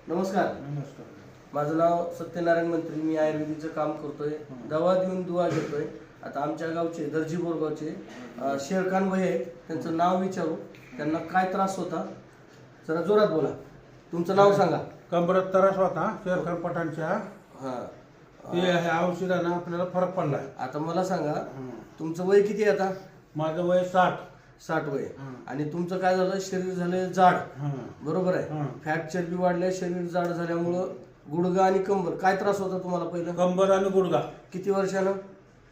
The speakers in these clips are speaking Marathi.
नमस्कार. नमस्कार. माझं नाव सत्यनारायण मंत्री. मी आयुर्वेदिकचं काम करतोय, दवा देऊन दुवा घेतोय. आता आमच्या गावचे दर्जी बोरगावचे शेरखान भाई आहेत, त्यांचं नाव विचारू. त्यांना काय त्रास होता जरा जोरात बोला. तुमचं नाव सांगा. कंबरत त्रास होता शेरखान पठाणच्या. हां, ते औषधानं आपल्याला फरक पडला. आता मला सांगा, तुमचं वय किती आहे आता? माझं वय 60 वय. आणि तुमचं काय झालं, शरीर झाले जाड, बरोबर आहे. फॅट चरबी वाढल्या, शरीर जाड झाल्यामुळं गुडघा आणि कंबर काय त्रास होता तुम्हाला पहिलं? कंबर आणि गुडघा. किती वर्षानं?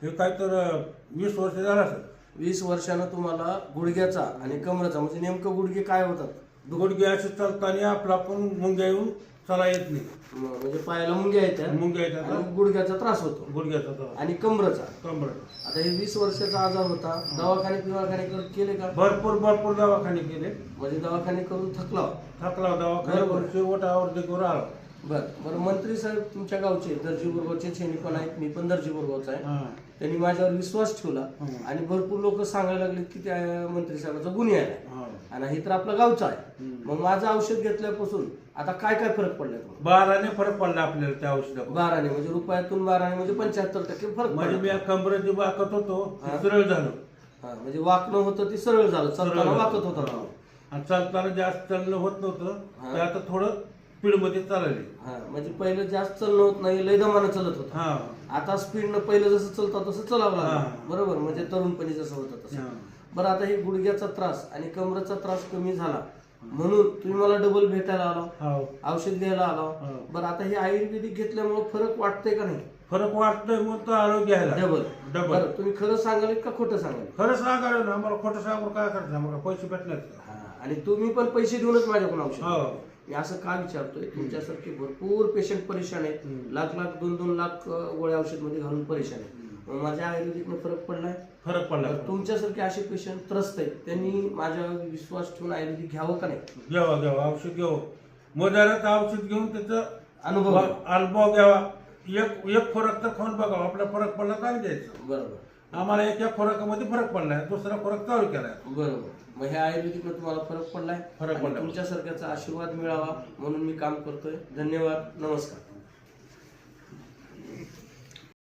हे काय तर 20 वर्ष झालं असेल. 20 वर्षानं तुम्हाला गुडघ्याचा आणि कमरेचा, म्हणजे नेमकं गुडघे काय होतात? गुडघे असे चालताना आपला पण मुंग्या येऊन चला येत नाही. म्हणजे पायाला मुंग्या येतात, मुंग्या येतात आणि गुडघ्याचा त्रास होतो, गुडघ्याचा त्रास आणि कमरेचा. कंबर. आता हे 20 वर्षाचा आजार होता, दवाखाने केले का? भरपूर दवाखाने केले. म्हणजे दवाखाने करून थकला दवाखाने शेवटावर करून आलो. बरं मंत्री साहेब तुमच्या गावचे दर्जी बोरगावचे शेणी पण आहेत, मी पण दर्जी बोरगावचा आहे. त्यांनी माझ्यावर विश्वास ठेवला आणि भरपूर लोक सांगायला लागले की त्या मंत्री साहेबाचा गुन्हे आहे, आणि हे तर आपलं गावचं आहे. मग माझं औषध घेतल्यापासून आता काय काय फरक पडला? 12ने फरक पडला आपल्याला त्या औषधात. 12ने म्हणजे रुपयातून 12ने म्हणजे 75% फरक म्हणजे पडला. मी कंबरेची वाकत होतो, सरळ झालो. म्हणजे वाकणं होतं ते सरळ झालं, चालताना वाकत होता. आणि चालताना जास्त चालणं होत नव्हतं, तर आता थोडं स्पीड मध्ये चालले. म्हणजे पहिलं जास्त चालणं होत नाही, लय दमानं चलत होतं. आता स्पीडनं पहिलं जसं चालतं तसं चालावं लागलं, बरोबर. म्हणजे तरुणपणी जसं होतं तसं. बरं, आता हे गुडघ्याचा त्रास आणि कमरेचा त्रास कमी झाला म्हणून तुम्ही मला डबल भेटायला आला, औषध घ्यायला आला. बरं, आता हे आयुर्वेदिक घेतल्यामुळे फरक वाटतंय का नाही? फरक वाटतोय मग आरोग्य आहे डबल. तुम्ही खरं सांगाल का खोटं सांगाल? खरं सांगाल ना. मला खोटं सांगून काय करायचं? मला पैसे भेटणार. आणि तुम्ही पण पैसे देऊनच माझ्याकडून औषध. मी असं का विचारतोय, तुमच्यासारखे भरपूर पेशंट परेशान आहेत, लाख 2-2 लाख गोळ्या औषध मध्ये घालून परेशान आहेत. माझ्या आयुर्वेदिकनं फरक पडलाय. तुमच्यासारखे असे पेशंट त्रस्त आहेत, त्यांनी माझ्या विश्वास ठेवून आयुर्वेदिक घ्यावं का नाही? घ्यावा औषध घ्यावं. मधारात औषध घेऊन त्याचा अनुभव घ्यावा. एक फरक तर खाऊन बघावा, आपला फरक पडला काय द्यायचं. बरोबर. आम्हाला एका फरकामध्ये फरक पडलाय, दुसरा फरक चालू केलाय. बरोबर. मग हे आयुर्वेदिकनं तुम्हाला फरक पडलाय. तुमच्यासारख्याचा आशीर्वाद मिळावा म्हणून मी काम करतोय. धन्यवाद. नमस्कार.